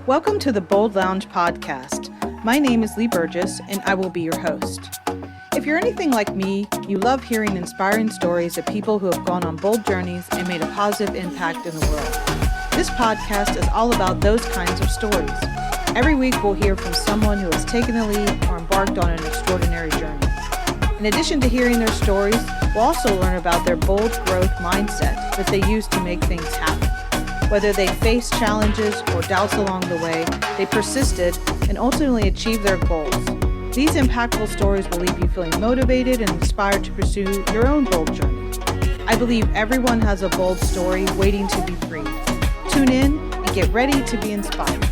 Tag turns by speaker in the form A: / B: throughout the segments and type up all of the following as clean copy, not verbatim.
A: Welcome to the Bold Lounge podcast. My name is Lee Burgess, and I will be your host. If you're anything like me, you love hearing inspiring stories of people who have gone on bold journeys and made a positive impact in the world. This podcast is all about those kinds of stories. Every week, we'll hear from someone who has taken the lead or embarked on an extraordinary journey. In addition to hearing their stories, we'll also learn about their bold growth mindset that they use to make things happen. Whether they faced challenges or doubts along the way, they persisted and ultimately achieved their goals. These impactful stories will leave you feeling motivated and inspired to pursue your own bold journey. I believe everyone has a bold story waiting to be freed. Tune in and get ready to be inspired.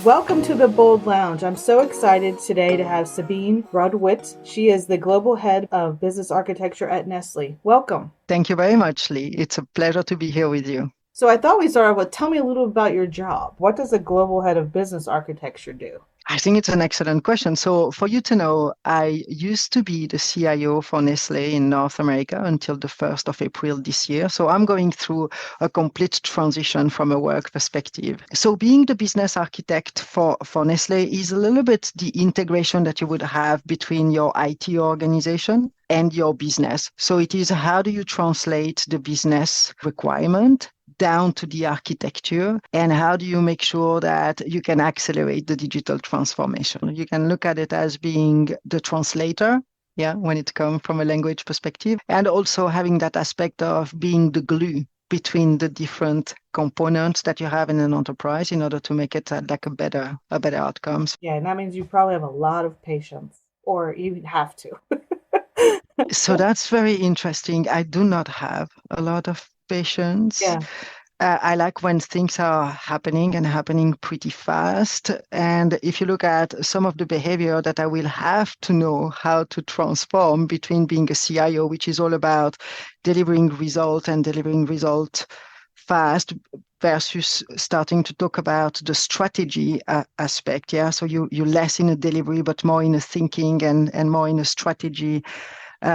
A: Welcome to the Bold Lounge. I'm so excited today to have Sabine Roduit. She is the Global Head of Business Architecture at Nestle. Welcome.
B: Thank you very much, Lee. It's a pleasure to be here with you.
A: So I thought we started with, tell me a little about your job. What does a Global Head of Business Architecture do?
B: I think it's an excellent question. So for you to know, I used to be the CIO for Nestlé in North America until the 1st of April this year. So I'm going through a complete transition from a work perspective. So being the business architect for Nestlé is a little bit the integration that you would have between your IT organization and your business. So it is, how do you translate the business requirement down to the architecture, and how do you make sure that you can accelerate the digital transformation? You can look at it as being the translator, when it comes from a language perspective, and also having that aspect of being the glue between the different components that you have in an enterprise in order to make it like a better outcomes.
A: Yeah, and that means you probably have a lot of patience, or you have to.
B: So that's very interesting. I do not have a lot of patience.
A: Yeah.
B: I like when things are happening and happening pretty fast. And if you look at some of the behavior that I will have to know how to transform between being a CIO, which is all about delivering result and delivering result fast, versus starting to talk about the strategy aspect. So you're less in a delivery, but more in a thinking and more in a strategy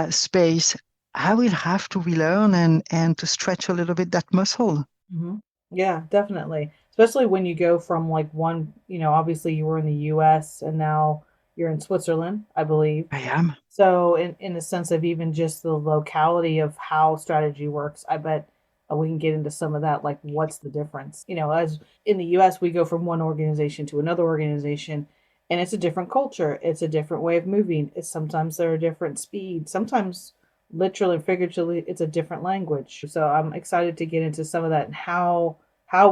B: space. I will have to relearn and to stretch a little bit that muscle.
A: Mm-hmm. Yeah, definitely. Especially when you go from like one, obviously you were in the US and now you're in Switzerland, I believe.
B: I am.
A: So in the sense of even just the locality of how strategy works, I bet we can get into some of that, like what's the difference? As in the US, we go from one organization to another organization, and it's a different culture. It's a different way of moving. Sometimes they're a different speed. Sometimes literally and figuratively, it's a different language. So I'm excited to get into some of that and how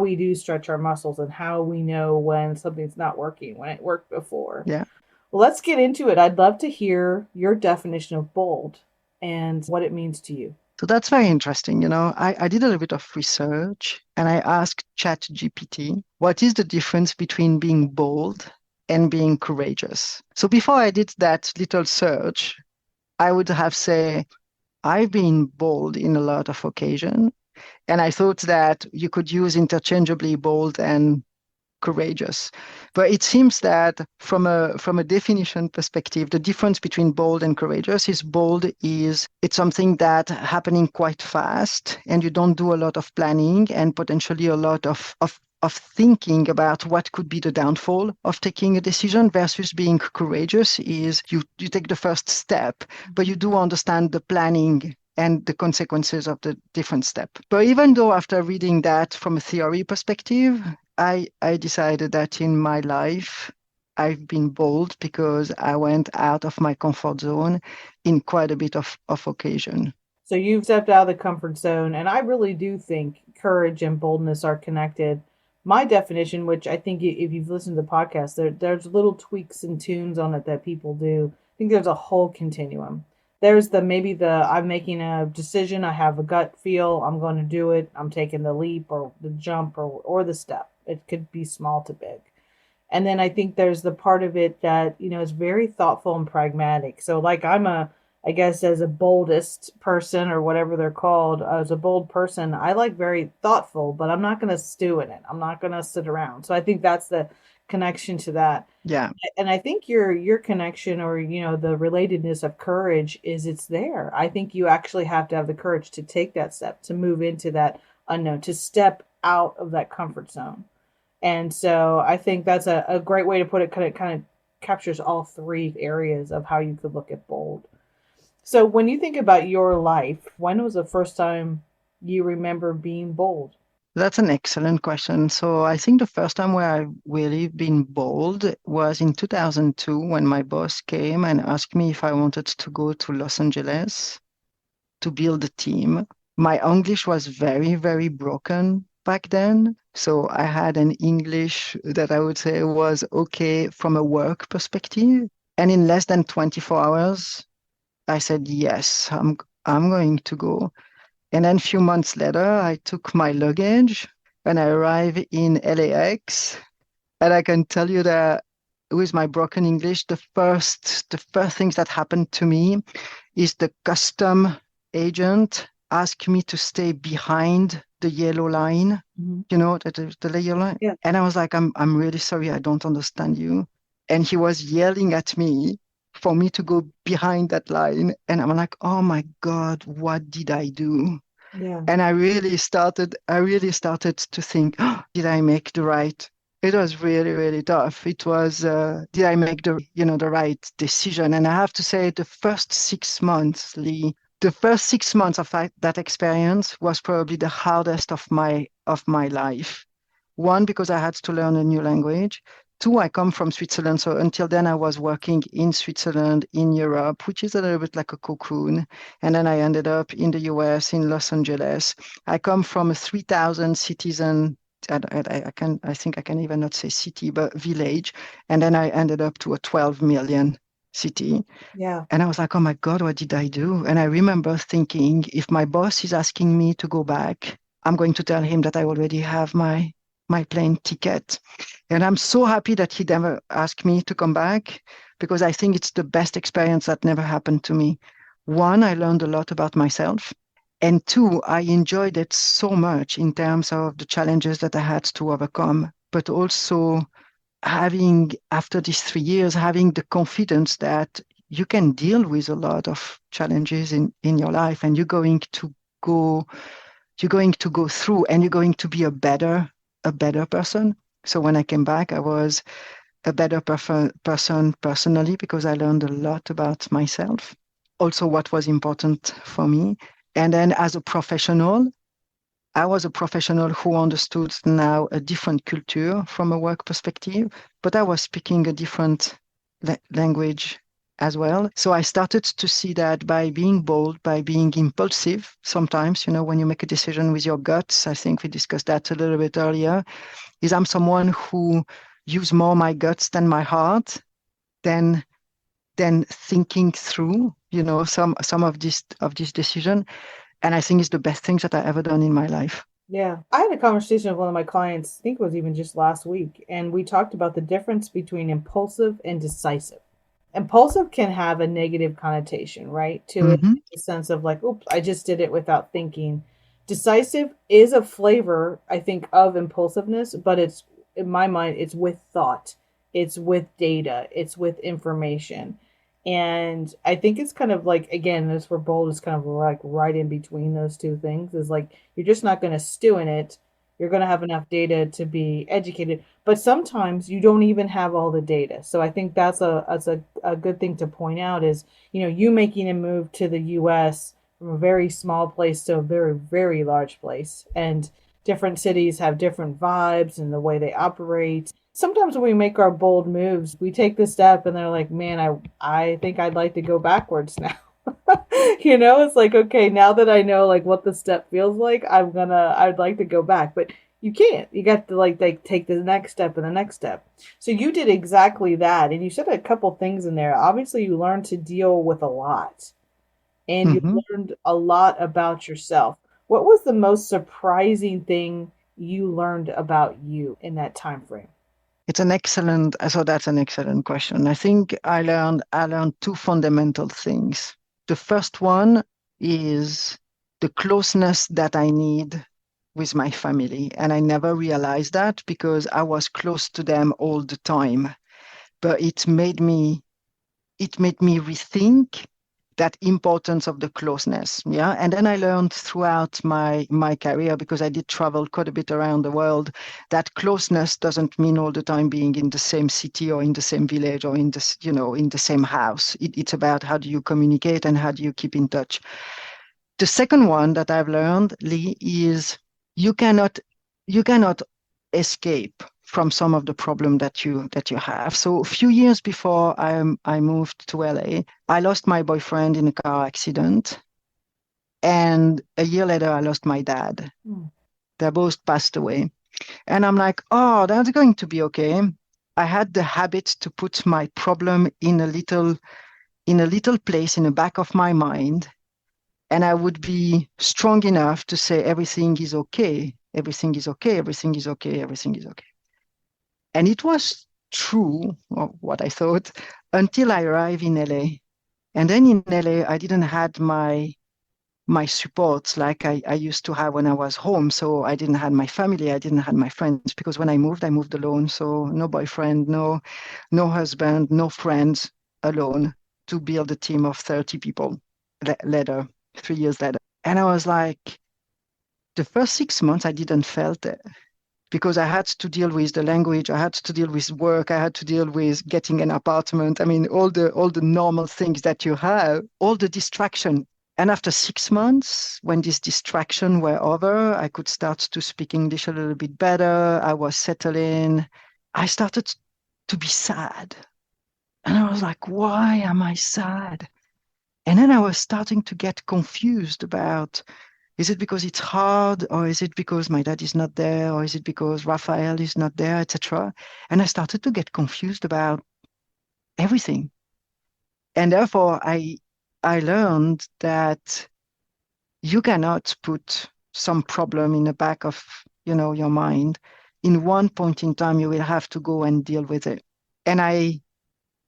A: we do stretch our muscles and how we know when something's not working, when it worked before.
B: Yeah.
A: Well, let's get into it. I'd love to hear your definition of bold and what it means to you.
B: So that's very interesting. I did a little bit of research and I asked ChatGPT, what is the difference between being bold and being courageous? So before I did that little search, I would have said, I've been bold in a lot of occasions, and I thought that you could use interchangeably bold and courageous. But it seems that from a definition perspective, the difference between bold and courageous is it's something that happening quite fast, and you don't do a lot of planning and potentially a lot of thinking about what could be the downfall of taking a decision, versus being courageous is you take the first step, but you do understand the planning and the consequences of the different step. But even though after reading that from a theory perspective, I decided that in my life, I've been bold because I went out of my comfort zone in quite a bit of occasion.
A: So you've stepped out of the comfort zone, and I really do think courage and boldness are connected. My definition, which I think if you've listened to the podcast, there's little tweaks and tunes on it that people do. I think there's a whole continuum. There's I'm making a decision, I have a gut feel, I'm going to do it, I'm taking the leap or the jump or the step. It could be small to big. And then I think there's the part of it that, is very thoughtful and pragmatic. So like I guess as a boldest person or whatever they're called, as a bold person, I like very thoughtful, but I'm not going to stew in it. I'm not going to sit around. So I think that's the connection to that.
B: Yeah.
A: And I think your connection, or the relatedness of courage, is it's there. I think you actually have to have the courage to take that step, to move into that unknown, to step out of that comfort zone. And so I think that's a great way to put it. Kind of captures all three areas of how you could look at bold. So when you think about your life, when was the first time you remember being bold?
B: That's an excellent question. So I think the first time where I've really been bold was in 2002 when my boss came and asked me if I wanted to go to Los Angeles to build a team. My English was very, very broken back then. So I had an English that I would say was okay from a work perspective. And in less than 24 hours, I said, yes, I'm going to go. And then a few months later, I took my luggage and I arrived in LAX. And I can tell you that with my broken English, the first things that happened to me is the custom agent asked me to stay behind the yellow line,
A: Mhm.
B: the yellow line.
A: Yeah.
B: And I was like, I'm really sorry, I don't understand you. And he was yelling at me for me to go behind that line. And I'm like, oh my God, what did I do?
A: Yeah.
B: And I really started to think, oh, did I make the right? It was really, really tough. It was, did I make the right decision? And I have to say, the first 6 months, Lee, the first 6 months of that experience was probably the hardest of my life. One, because I had to learn a new language. Two, I come from Switzerland. So until then, I was working in Switzerland, in Europe, which is a little bit like a cocoon. And then I ended up in the US, in Los Angeles. I come from a 3,000 citizen, I think I can even not say city, but village. And then I ended up to a 12 million city.
A: Yeah.
B: And I was like, oh my God, what did I do? And I remember thinking, if my boss is asking me to go back, I'm going to tell him that I already have my plane ticket. And I'm so happy that he never asked me to come back because I think it's the best experience that never happened to me. One, I learned a lot about myself. And two, I enjoyed it so much in terms of the challenges that I had to overcome, but also having, after these 3 years, having the confidence that you can deal with a lot of challenges in your life and go you're going to go through and you're going to be a better person. So when I came back, I was a better person personally because I learned a lot about myself, also what was important for me. And then as a professional, I was a professional who understood now a different culture from a work perspective, but I was speaking a different language as well. So I started to see that by being bold, by being impulsive, sometimes, when you make a decision with your guts, I think we discussed that a little bit earlier, is I'm someone who use more my guts than my heart, than thinking through, some of this decision. And I think it's the best things that I ever done in my life.
A: Yeah. I had a conversation with one of my clients, I think it was even just last week, and we talked about the difference between impulsive and decisive. Impulsive can have a negative connotation, right? To it,
B: Mm-hmm.
A: in the sense of like, oops, I just did it without thinking. Decisive is a flavor, I think, of impulsiveness, but it's, in my mind, it's with thought, it's with data, it's with information. And I think it's kind of like, again, this where bold is kind of like right in between those two things. Is like you're just not going to stew in it. You're going to have enough data to be educated, but sometimes you don't even have all the data. So I think that's a good thing to point out is, you making a move to the US from a very small place to a very, very large place. And different cities have different vibes and the way they operate. Sometimes when we make our bold moves, we take the step and they're like, man, I think I'd like to go backwards now. It's like, okay, now that I know like what the step feels like, I'd like to go back. But you can't. You got to like take the next step and the next step. So you did exactly that. And you said a couple things in there. Obviously, you learned to deal with a lot and you
B: Mm-hmm.
A: learned a lot about yourself. What was the most surprising thing you learned about you in that time frame?
B: That's an excellent question. I think I learned two fundamental things. The first one is the closeness that I need with my family. And I never realized that because I was close to them all the time. But it made me rethink that importance of the closeness. Yeah. And then I learned throughout my career, because I did travel quite a bit around the world, that closeness doesn't mean all the time being in the same city or in the same village or in the same house. It's about how do you communicate and how do you keep in touch. The second one that I've learned, Lee, is you cannot you cannot escape from some of the problem that you have. So a few years before I moved to LA, I lost my boyfriend in a car accident, and a year later I lost my dad.
A: Mm.
B: They both passed away, and I'm like, oh, that's going to be okay. I had the habit to put my problem in a little place in the back of my mind, and I would be strong enough to say everything is okay, everything is okay, everything is okay, everything is okay. And it was true, or what I thought, until I arrived in LA. And then in LA, I didn't had my supports like I used to have when I was home. So I didn't have my family, I didn't have my friends, because when I moved alone. So no boyfriend, no husband, no friends, alone to build a team of 30 people later, 3 years later. And I was like, the first 6 months I didn't felt it because I had to deal with the language, I had to deal with work, I had to deal with getting an apartment. I mean, all the normal things that you have, all the distraction. And after 6 months, when these distractions were over, I could start to speak English a little bit better. I was settling. I started to be sad. And I was like, why am I sad? And then I was starting to get confused about, is it because it's hard, or is it because my dad is not there, or is it because Raphael is not there, etc. And I started to get confused about everything. And therefore, I learned that you cannot put some problem in the back of your mind. In one point in time, you will have to go and deal with it. And I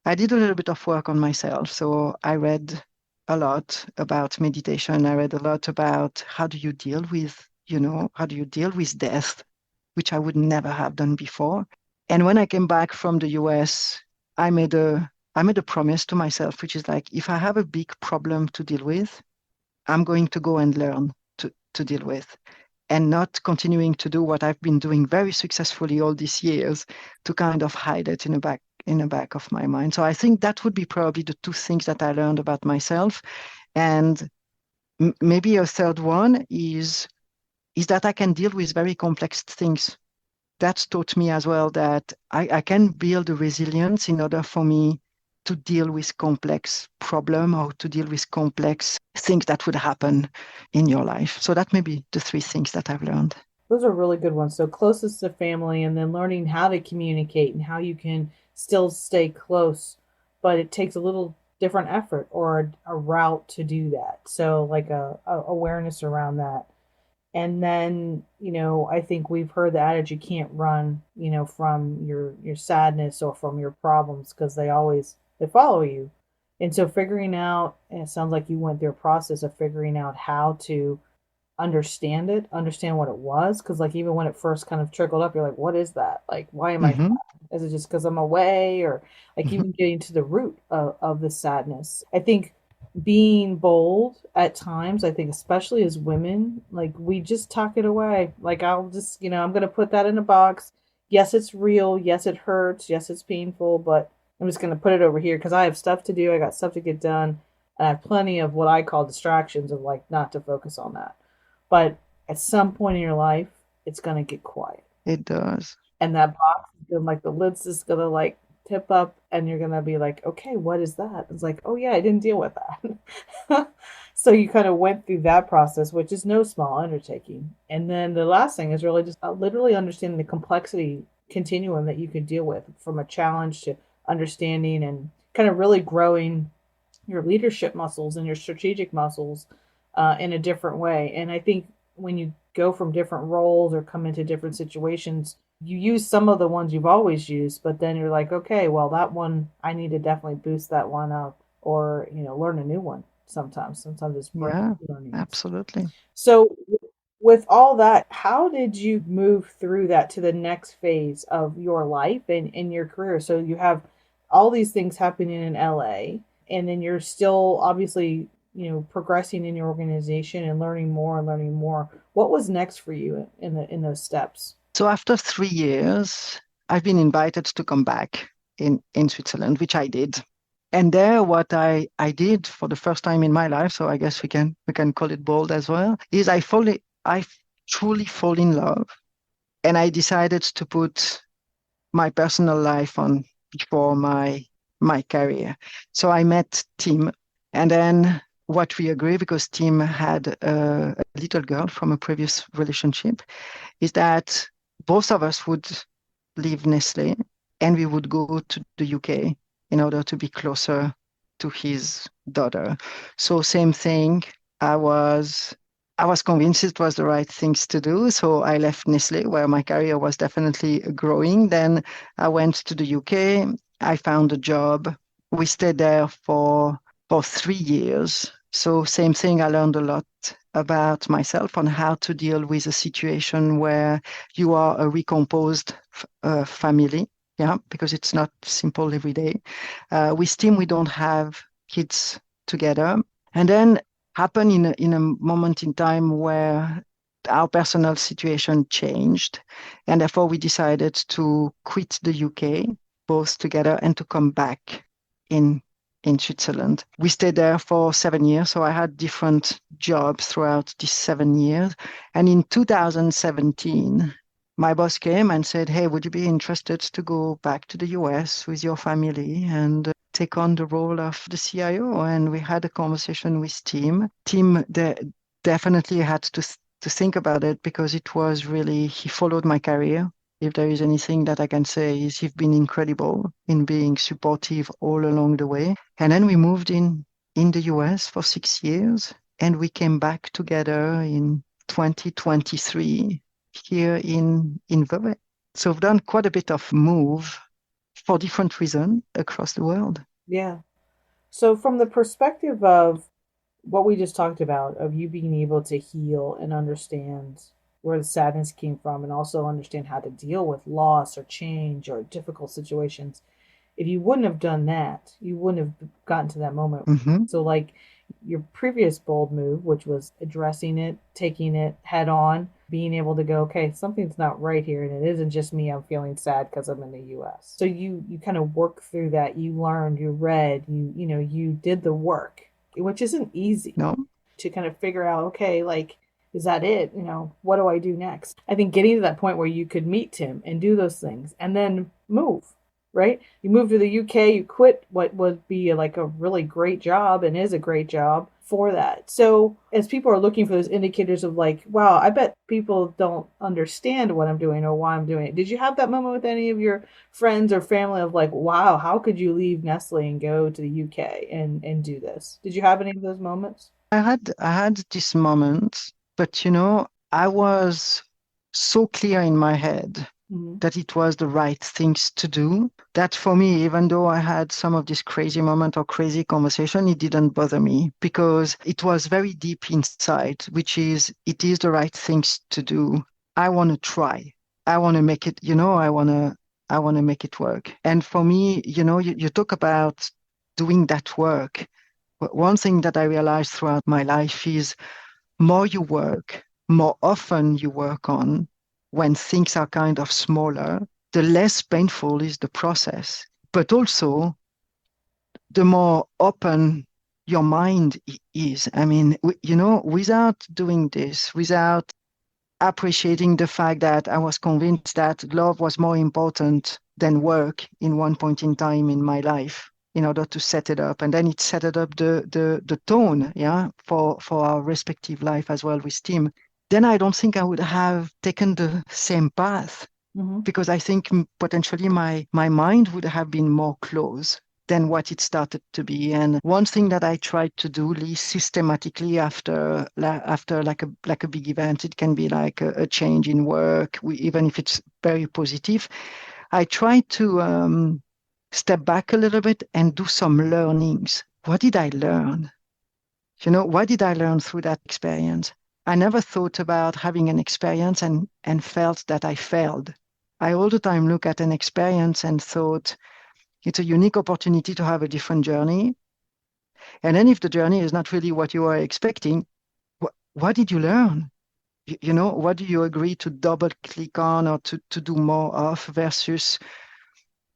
B: did a little bit of work on myself. So I read a lot about meditation. I read a lot about how do you deal with death, which I would never have done before. And when I came back from the US, I made a promise to myself, which is like, if I have a big problem to deal with, I'm going to go and learn to deal with, and not continuing to do what I've been doing very successfully all these years, to kind of hide it in the back of my mind. So I think that would be probably the two things that I learned about myself. And maybe a third one is that I can deal with very complex things. That's taught me as well that I can build a resilience in order for me to deal with complex problem, or to deal with complex things that would happen in your life. So that may be the three things that I've learned.
A: Those are really good ones. So closest to family, and then learning how to communicate and how you can still stay close, but it takes a little different effort or a route to do that. So like a awareness around that. And then, I think we've heard the adage, you can't run, from your sadness or from your problems, because they follow you. And so figuring out, and it sounds like you went through a process of figuring out how to understand what it was. Because like even when it first kind of trickled up, you're like, what is that? Like, why am I sad?
B: Hmm.
A: Is it just because I'm away? Or like
B: Hmm.
A: even getting to the root of the sadness. I think being bold at times, I think especially as women, like we just tuck it away. Like I'll just, I'm gonna put that in a box. Yes, it's real. Yes, it hurts. Yes, it's painful, but I'm just gonna put it over here because I have stuff to do. I got stuff to get done, and I have plenty of what I call distractions of like not to focus on that. But at some point in your life, it's gonna get quiet,
B: It does.
A: and that box is gonna, like the lid's just gonna like tip up, and you're gonna be like, okay, what is that? It's like, oh yeah, I didn't deal with that. So you kind of went through that process, which is no small undertaking. And then the last thing is really just literally understanding the complexity continuum that you can deal with, from a challenge to understanding, and kind of really growing your leadership muscles and your strategic muscles in a different way. And I think when you go from different roles or come into different situations, you use some of the ones you've always used, but then you're like, okay, well, that one, I need to definitely boost that one up, or, learn a new one sometimes. Sometimes it's brand
B: Yeah,
A: new learnings.
B: absolutely.
A: So with all that, how did you move through that to the next phase of your life and your career? So you have all these things happening in LA, and then you're still obviously, progressing in your organization and learning more and learning more. What was next for you in those steps?
B: So after 3 years, I've been invited to come back in Switzerland, which I did. And there, what I did for the first time in my life, so I guess we can call it bold as well, is I truly fall in love, and I decided to put my personal life on before my career. So I met Tim, and then what we agreed, because Tim had a little girl from a previous relationship, is that both of us would leave Nestlé and we would go to the UK in order to be closer to his daughter. So same thing. I was I was convinced it was the right things to do. So I left Nestlé, where my career was definitely growing. Then I went to the UK. I found a job. We stayed there for 3 years. So same thing, I learned a lot about myself on how to deal with a situation where you are a recomposed family. Yeah, because it's not simple every day. With Tim, we don't have kids together. And then happened in a moment in time where our personal situation changed, and therefore we decided to quit the UK both together and to come back in in Switzerland. We stayed there for 7 years, so I had different jobs throughout these 7 years. And in 2017, my boss came and said, "Hey, would you be interested to go back to the US with your family and take on the role of the CIO?" And we had a conversation with Tim. Tim definitely had to think about it, because it was really, he followed my career. If there is anything that I can say, is he's been incredible in being supportive all along the way. And then we moved in the US for 6 years, and we came back together in 2023 here in Vevey. So we've done quite a bit of move for different reasons across the world.
A: Yeah. So from the perspective of what we just talked about, of you being able to heal and understand where the sadness came from, and also understand how to deal with loss or change or difficult situations, if you wouldn't have done that, you wouldn't have gotten to that moment.
B: Mm-hmm.
A: So, like your previous bold move, which was addressing it, taking it head on, being able to go, okay, something's not right here, and it isn't just me. I'm feeling sad because I'm in the U.S. So you kind of work through that. You learned, you read, you did the work, which isn't easy.
B: No.
A: To kind of figure out, okay, like, is that it? What do I do next? I think getting to that point where you could meet Tim and do those things and then move, right? You move to the UK, you quit what would be like a really great job and is a great job for that. So as people are looking for those indicators of like, wow, I bet people don't understand what I'm doing or why I'm doing it. Did you have that moment with any of your friends or family of like, wow, how could you leave Nestle and go to the UK and do this? Did you have any of those moments?
B: I had this moment, but I was so clear in my head
A: Mm-hmm.
B: that it was the right things to do, that for me, even though I had some of this crazy moment or crazy conversation, it didn't bother me, because it was very deep inside, which is, it is the right things to do. I want to try. I want to make it, I want to make it work. And for me, you talk about doing that work. One thing that I realized throughout my life is, more you work, more often you work on, when things are kind of smaller, the less painful is the process. But also, the more open your mind is. I mean, without doing this, without appreciating the fact that I was convinced that love was more important than work in one point in time in my life, in order to set it up. And then it set it up the tone, yeah, for our respective life as well with Tim. Then I don't think I would have taken the same path,
A: Mm-hmm.
B: because I think potentially my mind would have been more close than what it started to be. And one thing that I tried to do systematically after like a big event, it can be like a change in work, even if it's very positive, I try to step back a little bit and do some learnings. What did I learn? What did I learn through that experience? I never thought about having an experience and felt that I failed. I all the time look at an experience and thought it's a unique opportunity to have a different journey. And then if the journey is not really what you were expecting, what did you learn? What do you agree to double click on or to do more of versus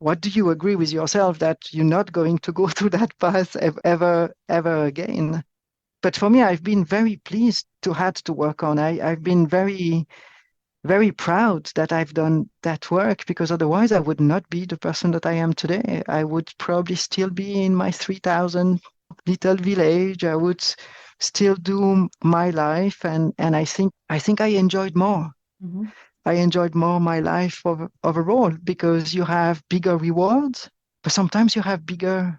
B: what do you agree with yourself that you're not going to go through that path ever again? But for me, I've been very pleased to had to work on. I've been very, very proud that I've done that work because otherwise I would not be the person that I am today. I would probably still be in my 3,000 little village. I would still do my life, and I think I enjoyed more.
A: Mm-hmm.
B: I enjoyed more my life overall because you have bigger rewards, but sometimes you have bigger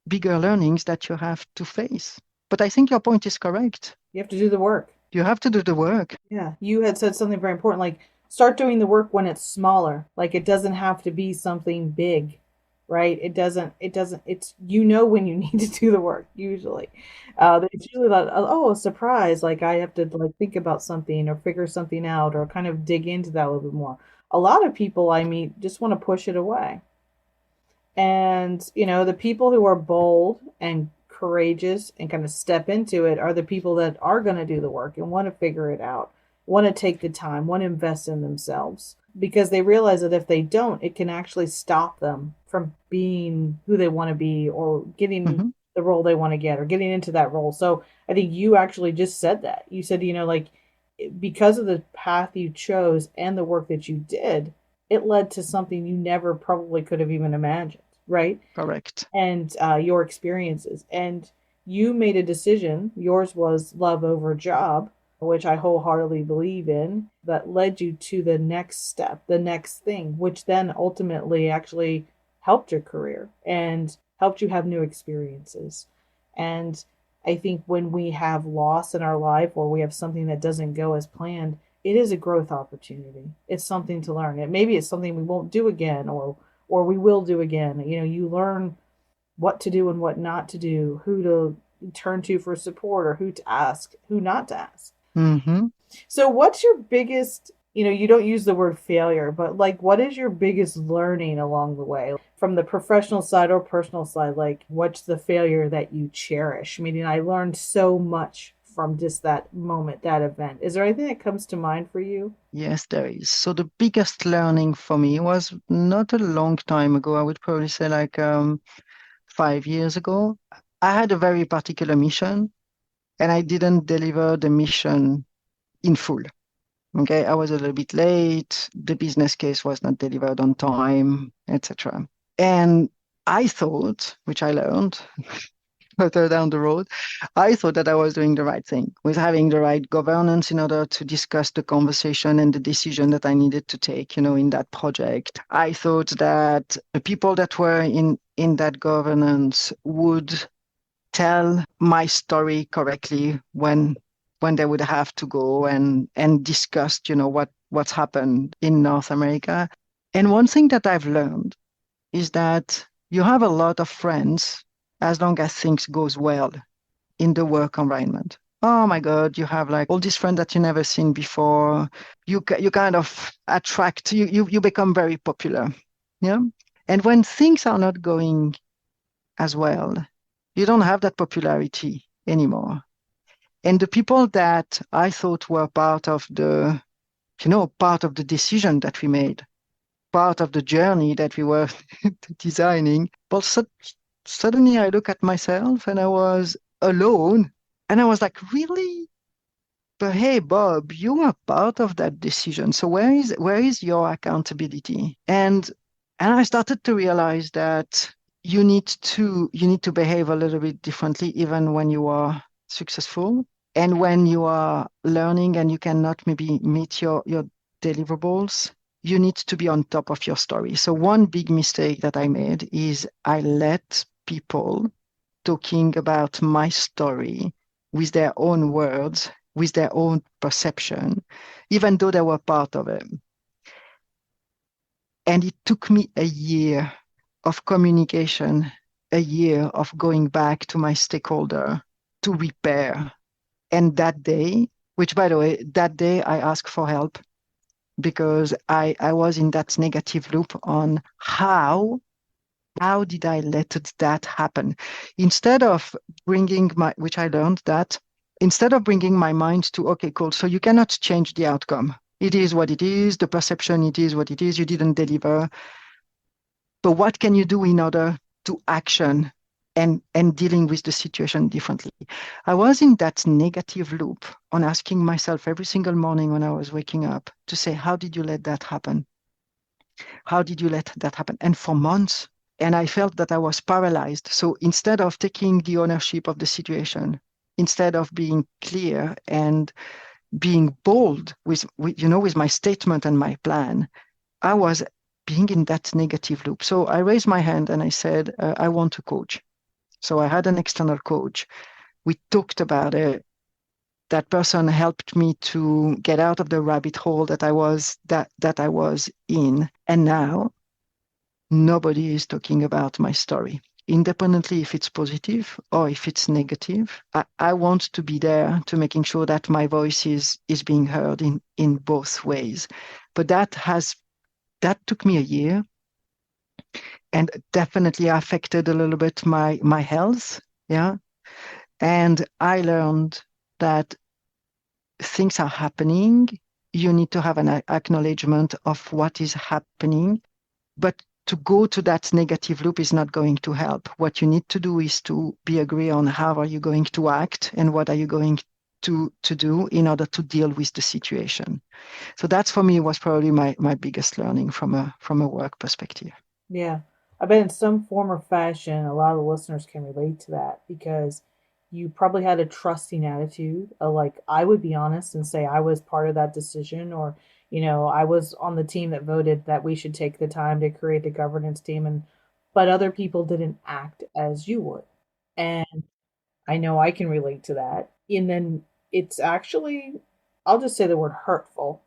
B: learnings that you have to face. But I think your point is correct.
A: You have to do the work.
B: You have to do the work.
A: Yeah, you had said something very important, like start doing the work when it's smaller. Like it doesn't have to be something big, right? It's when you need to do the work usually. It's usually that, oh, a surprise, like I have to like think about something or figure something out or kind of dig into that a little bit more. A lot of people I meet just want to push it away. And, the people who are bold and courageous and kind of step into it are the people that are going to do the work and want to figure it out, want to take the time, want to invest in themselves because they realize that if they don't, it can actually stop them from being who they want to be or getting
B: Mm-hmm.
A: the role they want to get or getting into that role. So I think you actually just said that. You said, like because of the path you chose and the work that you did, it led to something you never probably could have even imagined, right?
B: Correct.
A: And your experiences. And you made a decision. Yours was love over job, which I wholeheartedly believe in, that led you to the next step, the next thing, which then ultimately actually helped your career and helped you have new experiences. And I think when we have loss in our life or we have something that doesn't go as planned, it is a growth opportunity. It's something to learn. Maybe it's something we won't do again or we will do again. You learn what to do and what not to do, who to turn to for support or who to ask, who not to ask.
B: Mm-hmm.
A: So what's your biggest, you don't use the word failure, but like what is your biggest learning along the way from the professional side or personal side? Like what's the failure that you cherish? Meaning I learned so much from just that moment, that event. Is there anything that comes to mind for you?
B: Yes, there is. So the biggest learning for me was not a long time ago. I would probably say like 5 years ago. I had a very particular mission and I didn't deliver the mission in full. Okay, I was a little bit late. The business case was not delivered on time, etc. And I thought, which I learned further down the road, I thought that I was doing the right thing, with having the right governance in order to discuss the conversation and the decision that I needed to take, in that project. I thought that the people that were in that governance would tell my story correctly when they would have to go and discuss, what's happened in North America. And one thing that I've learned is that you have a lot of friends as long as things goes well in the work environment. Oh my God, you have like all these friends that you never seen before. You kind of attract, you become very popular. Yeah. And when things are not going as well, you don't have that popularity anymore. And the people that I thought were part of the decision that we made, part of the journey that we were designing, but suddenly I look at myself and I was alone and I was like, really? But hey, Bob, you are part of that decision. So where is your accountability? And I started to realize that you need to behave a little bit differently even when you are successful and when you are learning and you cannot maybe meet your deliverables. You need to be on top of your story. So one big mistake that I made is I let people talking about my story with their own words, with their own perception, even though they were part of it. And it took me a year of communication, a year of going back to my stakeholder to repair. And that day, which, by the way, that day I asked for help because I was in that negative loop on how did I let that happen? Instead of which I learned that instead of bringing my mind to, okay, cool, so you cannot change the outcome. It is what it is, the perception, it is what it is, you didn't deliver. But what can you do in order to action and dealing with the situation differently? I was in that negative loop on asking myself every single morning when I was waking up to say, how did you let that happen? How did you let that happen? And for months, and I felt that I was paralyzed. So instead of taking the ownership of the situation, instead of being clear and being bold with my statement and my plan, I was being in that negative loop. So I raised my hand and I said, I want a coach. So I had an external coach. We talked about it. That person helped me to get out of the rabbit hole that I was in. And now nobody is talking about my story. Independently if it's positive or if it's negative, I want to be there to making sure that my voice is being heard in both ways. But that took me a year and definitely affected a little bit my health. Yeah. And I learned that things are happening. You need to have an acknowledgement of what is happening, but to go to that negative loop is not going to help. What you need to do is to be agree on how are you going to act and what are you going to do in order to deal with the situation. So that's for me was probably my biggest learning from a work perspective.
A: Yeah. I bet in some form or fashion, a lot of the listeners can relate to that because you probably had a trusting attitude. Like, I would be honest and say I was part of that decision, or, I was on the team that voted that we should take the time to create the governance team, but other people didn't act as you would. And I know I can relate to that. And then it's actually, I'll just say the word hurtful,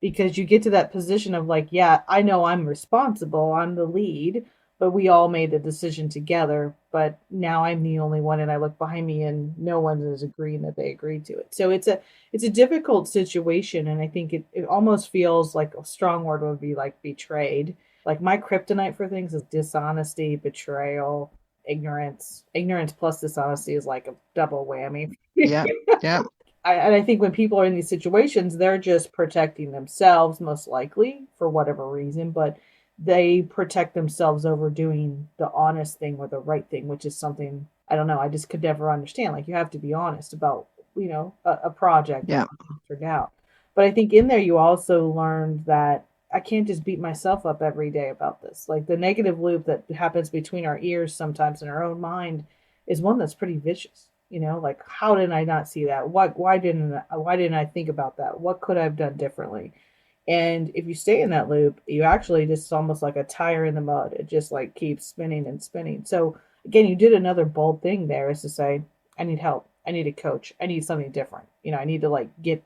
A: because you get to that position of like, yeah, I know I'm responsible, I'm the lead, but we all made the decision together. But now I'm the only one, and I look behind me, and no one is agreeing that they agreed to it. So it's a difficult situation, and I think it almost feels like a strong word would be like betrayed. Like my kryptonite for things is dishonesty, betrayal, ignorance. Ignorance plus dishonesty is like a double whammy.
B: Yeah, yeah,
A: And I think when people are in these situations, they're just protecting themselves, most likely, for whatever reason, but they protect themselves over doing the honest thing or the right thing, which is something I don't know. I just could never understand. Like, you have to be honest about, a project
B: yeah.
A: turned out. But I think in there, you also learned that I can't just beat myself up every day about this. Like, the negative loop that happens between our ears sometimes in our own mind is one that's pretty vicious. Like, how did I not see that? Why didn't I think about that? What could I have done differently? And if you stay in that loop, you actually just almost like a tire in the mud. It just like keeps spinning and spinning. So again, you did another bold thing there, is to say, I need help. I need a coach. I need something different. I need to like get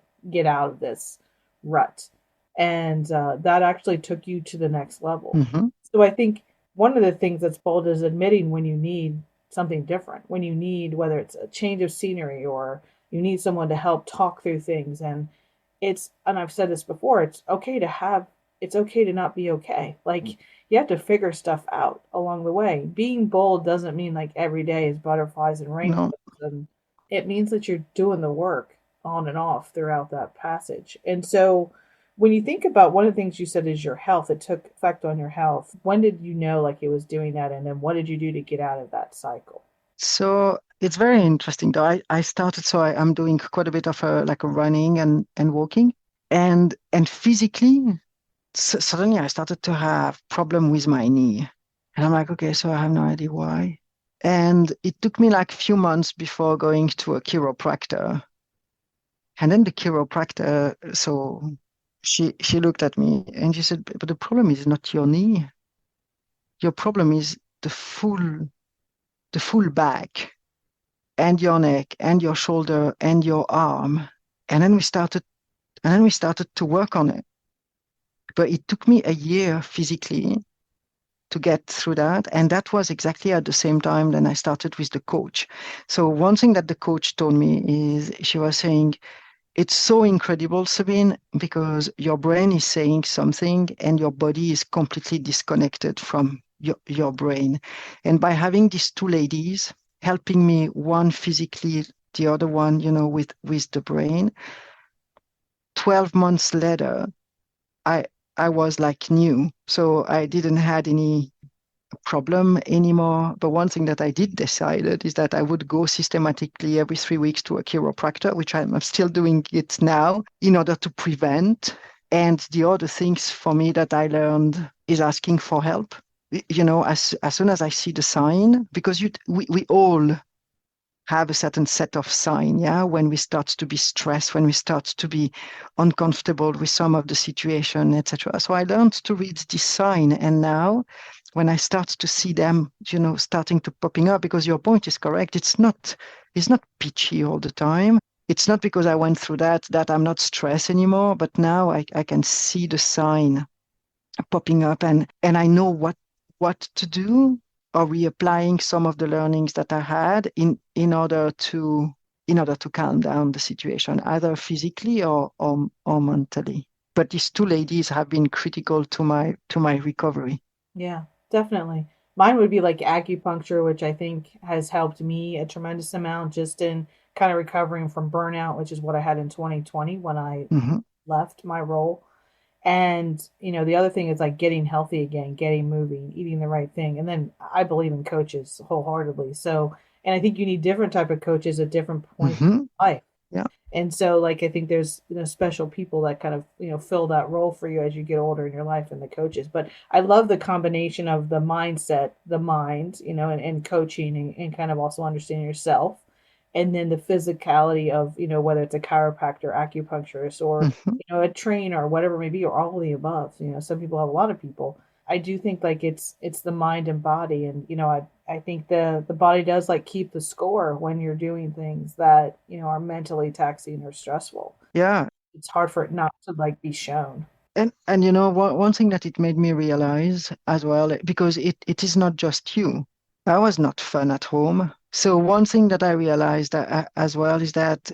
A: out of this rut. And that actually took you to the next level.
B: Mm-hmm.
A: So I think one of the things that's bold is admitting when you need something different, when you need, whether it's a change of scenery or you need someone to help talk through things. And I've said this before, it's okay to not be okay. Like, you have to figure stuff out along the way. Being bold doesn't mean like every day is butterflies and rainbows.
B: No.
A: And it means that you're doing the work on and off throughout that passage. And so when you think about, one of the things you said is your health, it took effect on your health. When did you know like it was doing that? And then what did you do to get out of that cycle?
B: So it's very interesting though. I started, so I'm doing quite a bit of like a running and walking, and physically, suddenly I started to have problem with my knee, and I'm like, okay, so I have no idea why. And it took me like a few months before going to a chiropractor, and then the chiropractor, so she looked at me and she said, but the problem is not your knee. Your problem is the full back and your neck and your shoulder and your arm. And then we started to work on it. But it took me a year physically to get through that. And that was exactly at the same time that I started with the coach. So one thing that the coach told me is, she was saying, it's so incredible, Sabine, because your brain is saying something and your body is completely disconnected from your brain. And by having these two ladies helping me, one physically, the other one, with the brain, 12 months later, I I was like new. So I didn't had any problem anymore. But one thing that I did decided is that I would go systematically every 3 weeks to a chiropractor, which I'm still doing it now in order to prevent. And the other things for me that I learned is asking for help. As soon as I see the sign, because we all have a certain set of sign, yeah, when we start to be stressed, when we start to be uncomfortable with some of the situation, etc. So I learned to read this sign, and now when I start to see them, starting to popping up, because your point is correct, it's not peachy all the time. It's not because I went through that I'm not stressed anymore, but now I can see the sign popping up, and I know what to do, or reapplying some of the learnings that I had in order to calm down the situation, either physically or mentally. But these two ladies have been critical to my recovery.
A: Yeah, definitely. Mine would be like acupuncture, which I think has helped me a tremendous amount just in kind of recovering from burnout, which is what I had in 2020 when I
B: Hmm.
A: left my role. And, the other thing is like getting healthy again, getting moving, eating the right thing. And then I believe in coaches wholeheartedly. So, and I think you need different type of coaches at different points
B: Hmm.
A: in life.
B: Yeah.
A: And so, like, I think there's, special people that kind of, fill that role for you as you get older in your life and the coaches. But I love the combination of the mindset, the mind, and coaching and kind of also understanding yourself. And then the physicality of, whether it's a chiropractor, acupuncturist, or,
B: Hmm.
A: a trainer or whatever it may be, or all of the above. Some people have a lot of people. I do think like it's the mind and body, and I think the body does like keep the score when you're doing things that are mentally taxing or stressful.
B: Yeah.
A: It's hard for it not to like be shown.
B: And one thing that it made me realize as well, because it is not just you. I was not fun at home. So one thing that I realized as well is that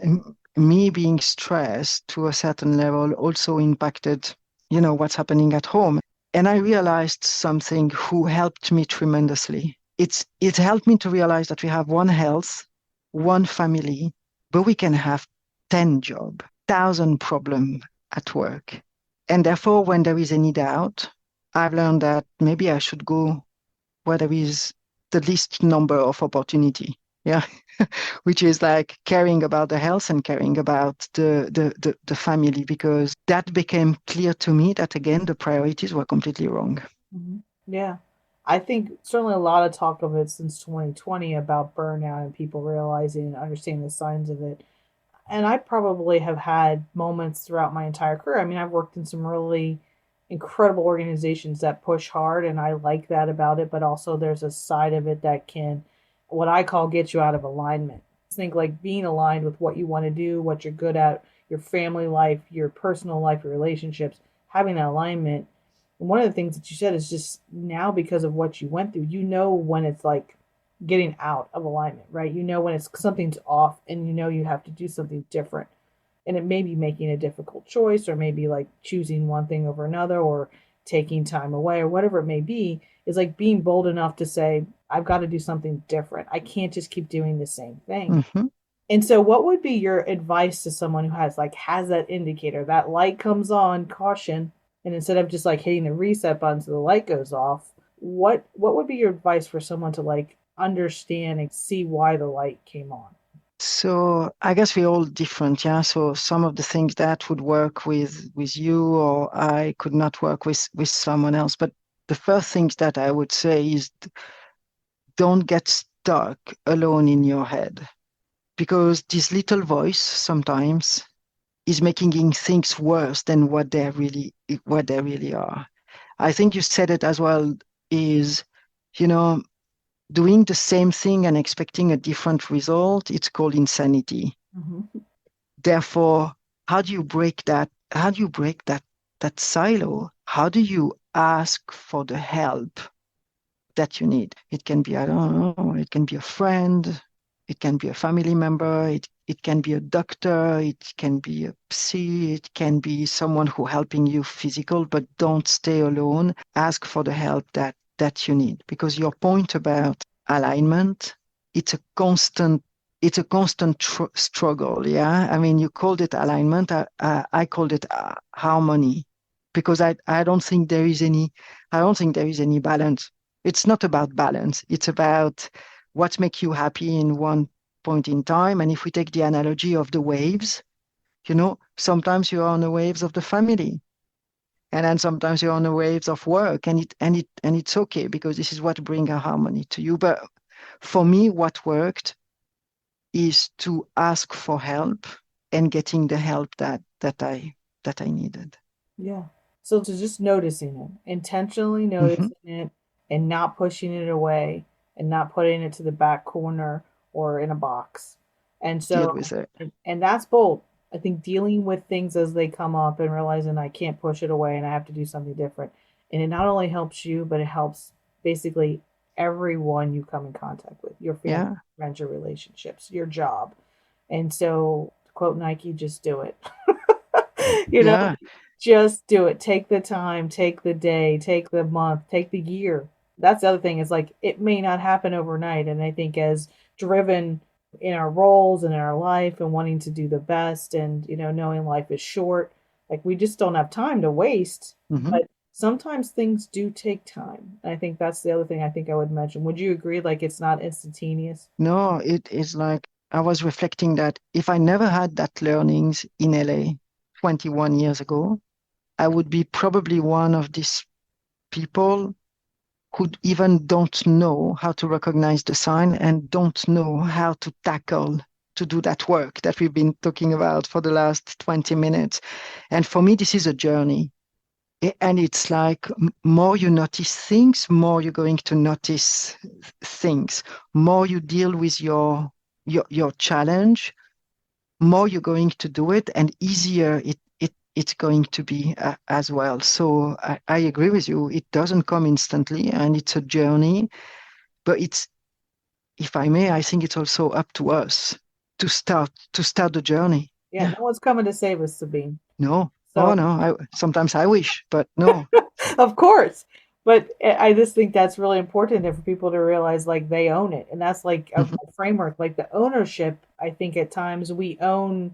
B: me being stressed to a certain level also impacted, what's happening at home. And I realized something who helped me tremendously. It helped me to realize that we have one health, one family, but we can have 10 job, 1,000 problem at work. And therefore, when there is any doubt, I've learned that maybe I should go where there is the least number of opportunity. Yeah. Which is like caring about the health and caring about the family, because that became clear to me that again, the priorities were completely wrong.
A: Mhm. Yeah. I think certainly a lot of talk of it since 2020 about burnout and people realizing and understanding the signs of it. And I probably have had moments throughout my entire career. I mean, I've worked in some really incredible organizations that push hard, and I like that about it. But also, there's a side of it that can, what I call, get you out of alignment. I think like being aligned with what you want to do, what you're good at, your family life, your personal life, your relationships, having that alignment. And one of the things that you said is just now because of what you went through, when it's like getting out of alignment, right? When it's something's off and you have to do something different. And it may be making a difficult choice or maybe like choosing one thing over another or taking time away or whatever it may be, is like being bold enough to say, I've got to do something different. I can't just keep doing the same thing.
B: Hmm.
A: And so what would be your advice to someone who has that indicator, that light comes on, caution, and instead of just like hitting the reset button so the light goes off, what would be your advice for someone to like understand and see why the light came on?
B: So I guess we're all different, yeah. So some of the things that would work with you or I could not work with someone else. But the first things that I would say is don't get stuck alone in your head, because this little voice sometimes is making things worse than what they really are. I think you said it as well, is, you know, doing the same thing and expecting a different result, it's called insanity.
A: Mm-hmm.
B: Therefore, how do you break that? How do you break that silo? How do you ask for the help that you need? It can be, I don't know, it can be a friend, it can be a family member, It can be a doctor, it can be a psy, it can be someone who helping you physical, but don't stay alone. Ask for the help that you need. Because your point about alignment, it's a constant struggle. Yeah. I mean, you called it alignment. I called it harmony, because I don't think there is any balance. It's not about balance. It's about what makes you happy in one point in time. And if we take the analogy of the waves, sometimes you're on the waves of the family, and then sometimes you're on the waves of work, and it's okay, because this is what brings a harmony to you. But for me, what worked is to ask for help and getting the help that I needed.
A: Yeah. So to just noticing it, intentionally noticing it, and not pushing it away, and not putting it to the back corner or in a box. And
B: Deal
A: so,
B: with it.
A: and that's bold. I think dealing with things as they come up and realizing I can't push it away and I have to do something different. And it not only helps you, but it helps basically everyone you come in contact with, your family, friends, your relationships, your job. And so, to quote Nike, just do it. Just do it. Take the time, take the day, take the month, take the year. That's the other thing, is like, it may not happen overnight. And I think as driven in our roles and in our life and wanting to do the best, and, knowing life is short, like, we just don't have time to waste. But sometimes things do take time. And I think that's the other thing I think I would mention. Would you agree? Like, it's not instantaneous?
B: No, it is like, I was reflecting that if I never had that learnings in LA 21 years ago, I would be probably one of these people who even don't know how to recognize the sign and don't know how to tackle to do that work that we've been talking about for the last 20 minutes. And for me, this is a journey. And it's like, more you notice things, more you're going to notice things. More you deal with your challenge, more you're going to do it, and easier it's going to be as well. So I agree with you. It doesn't come instantly, and it's a journey. But if I may, I think it's also up to us to start the journey.
A: Yeah. No one's coming to save us, Sabine.
B: No. So, no. Sometimes I wish, but no.
A: Of course. But I just think that's really important for people to realize, like, they own it. And that's like a framework, like the ownership. I think at times we own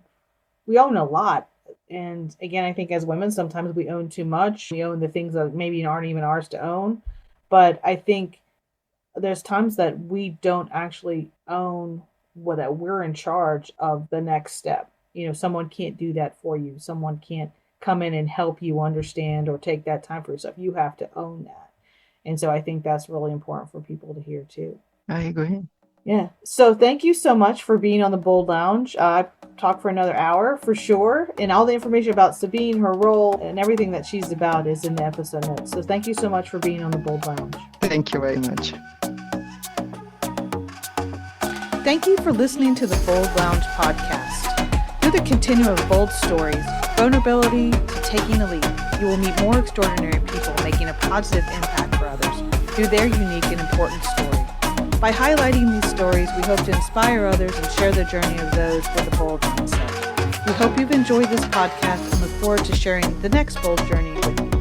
A: a lot. And again, I think as women, sometimes we own too much. We own the things that maybe aren't even ours to own. But I think there's times that we don't actually own that we're in charge of the next step. Someone can't do that for you. Someone can't come in and help you understand or take that time for yourself. You have to own that. And so I think that's really important for people to hear too.
B: I agree.
A: Yeah. So thank you so much for being on the Bold Lounge. I talked for another hour for sure. And all the information about Sabine, her role, and everything that she's about is in the episode notes. So thank you so much for being on the Bold Lounge.
B: Thank you very much.
A: Thank you for listening to the Bold Lounge podcast. Through the continuum of bold stories, vulnerability to taking a lead, you will meet more extraordinary people making a positive impact for others through their unique and important story. By highlighting these stories, we hope to inspire others and share the journey of those with a bold mindset. We hope you've enjoyed this podcast and look forward to sharing the next bold journey with you.